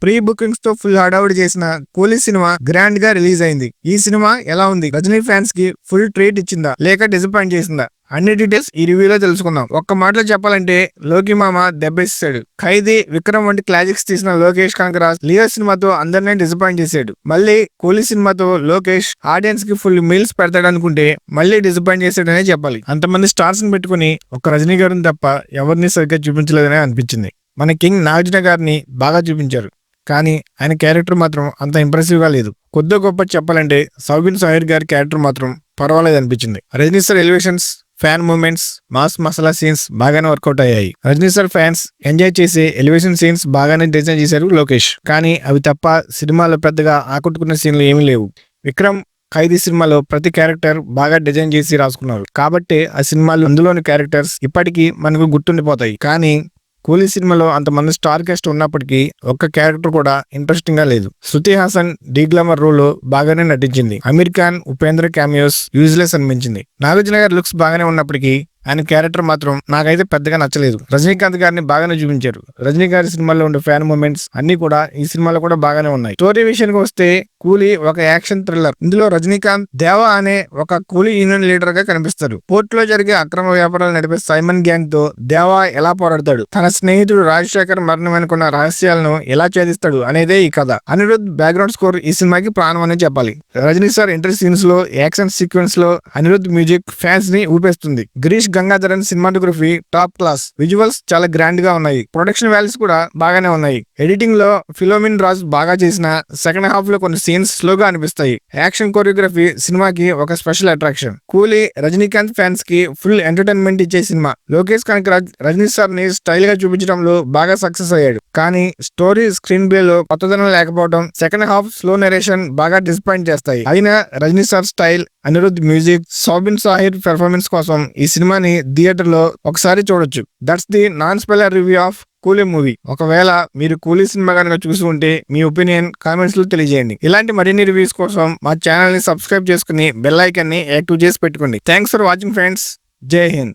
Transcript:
Pre bookings తో full హడావుడి చేసిన కూలీ సినిమా గ్రాండ్ గా రిలీజ్ అయింది. ఈ సినిమా ఎలా ఉంది? రజనీ ఫ్యాన్స్ కి ఫుల్ ట్రీట్ ఇచ్చిందా లేక డిసప్పాయింట్ చేసిందా? అన్ని డీటెయిల్స్ ఈ రివ్యూలో తెలుసుకుందాం. ఒక్క మాటలో చెప్పాలంటే లోకి మామ దెబ్బేసాడు. ఖైదీ, విక్రమ్ వంటి క్లాసిక్స్ తీసిన లోకేష్ కనకరాజ్ లియో సినిమాతో అందరినీ డిసప్పాయింట్ చేశాడు. మళ్ళీ కూలీ సినిమాతో లోకేష్ ఆడియన్స్ కి ఫుల్ మీల్స్ పెడతాడు అనుకుంటే మళ్ళీ డిసప్పాయింట్ చేశాడనే చెప్పాలి. అంతమంది స్టార్స్ ని పెట్టుకుని ఒక్క రజనీ గారిని తప్ప ఎవరిని సరిగ్గా చూపించలేదనే అనిపించింది. మన కింగ్ నాగార్జున గారిని బాగా చూపించారు, కానీ ఆయన క్యారెక్టర్ మాత్రం అంత ఇంప్రెసివ్ గా లేదు. కొద్ది గొప్ప చెప్పాలంటే సౌబిన్ సాహిర్ గారి క్యారెక్టర్ మాత్రం పర్వాలేదు అనిపించింది. Rajini sir elevations, fan moments, mass masala scenes బాగానే వర్కౌట్ అయ్యాయి. రజనీ సార్ ఫ్యాన్స్ ఎంజాయ్ చేసే ఎలివేషన్ సీన్స్ బాగానే డిజైన్ చేశారు లోకేష్, కానీ అవి తప్ప సినిమాలో పెద్దగా ఆకట్టుకున్న సీన్లు ఏమీ లేవు. విక్రమ్ ఖైదీ సినిమాలో ప్రతి క్యారెక్టర్ బాగా డిజైన్ చేసి రాసుకున్నారు కాబట్టి ఆ సినిమాలు అందులోని క్యారెక్టర్స్ ఇప్పటికీ మనకు గుర్తుండిపోతాయి. కానీ కూలీ సినిమాలో అంతమంది స్టార్ కాస్ట్ ఉన్నప్పటికీ ఒక్క క్యారెక్టర్ కూడా ఇంట్రెస్టింగ్ గా లేదు. Shruti Haasan D glamour role లో బాగానే నటించింది. అమీర్ ఖాన్, ఉపేంద్ర క్యామియోస్ యూజ్లెస్ అనిపించింది. నాగార్జున గారి లుక్స్ బాగానే ఉన్నప్పటికీ ఆయన క్యారెక్టర్ మాత్రం నాకైతే పెద్దగా నచ్చలేదు. రజనీకాంత్ గారిని బాగానే చూపించారు. రజనీ గారి సినిమాలో ఉండే ఫ్యాన్ మూమెంట్స్ అన్ని కూడా ఈ సినిమాలో కూడా బాగానే ఉన్నాయి. స్టోరీ విషయానికి వస్తే కూలీ ఒక యాక్షన్ థ్రిల్లర్. ఇందులో రజనీకాంత్ దేవా అనే ఒక కూలీ యూనియన్ లీడర్ గా కనిపిస్తారు. పోర్ట్ లో జరిగే అక్రమ వ్యాపారాలు నడిపే సైమన్ గ్యాంగ్ తో దేవా ఎలా పోరాడతాడు, తన స్నేహితుడు రాజశేఖర్ మరణం వెనుకున్న రహస్యాలను ఎలా ఛేదిస్తాడు అనేదే ఈ కథ. అనిరుద్ బ్యాక్గ్రౌండ్ స్కోర్ ఈ సినిమాకి ప్రాణం అనే చెప్పాలి. రజనీ సార్ ఎంట్రీ సీన్స్ లో, యాక్షన్ సీక్వెన్స్ లో అనిరుద్ మ్యూజిక్ ఫ్యాన్స్ ని ఊపేస్తుంది. Girish Gangadharan cinematography top class. Visuals చాలా గ్రాండ్ గా ఉన్నాయి. ప్రొడక్షన్ వాల్యూస్ కూడా బాగానే ఉన్నాయి. ఎడిటింగ్ లో ఫిలోమిన్ రాజ్ బాగా చేసిన, సెకండ్ హాఫ్ లో కొన్ని సీన్స్ స్లోగా అనిపిస్తాయి. యాక్షన్ కొరియోగ్రఫీ సినిమాకి ఒక స్పెషల్ అట్రాక్షన్. కూలీ రజనీకాంత్ ఫ్యాన్స్ కి ఫుల్ ఎంటర్టైన్మెంట్ ఇచ్చే సినిమా. లోకేష్ కనకరాజ్ రజనీ సార్ ని స్టైల్ గా చూపించడంలో బాగా సక్సెస్ అయ్యాడు, కానీ స్టోరీ, స్క్రీన్ ప్లే లో కొత్తదనం లేకపోవడం, సెకండ్ హాఫ్ స్లో నరేషన్ బాగా డిసప్పాయింట్ చేస్తాయి. అయినా Rajini sir style, Anirudh music, Soubin Shahir performance కోసం ఈ సినిమాని థియేటర్ లో ఒకసారి చూడొచ్చు. That's the non spoiler review of Coolie movie. ఒకవేళ మీరు కూలీ సినిమా కనుక చూసి ఉంటే మీ ఒపీనియన్ కామెంట్స్ లో తెలియజేయండి. ఇలాంటి మరిన్ని రివ్యూస్ కోసం మా ఛానల్ ని సబ్స్క్రైబ్ చేసుకుని బెల్ ఐకాన్ ని యాక్టివ్ చేసి పెట్టుకోండి. Thanks for watching friends. జై హింద్.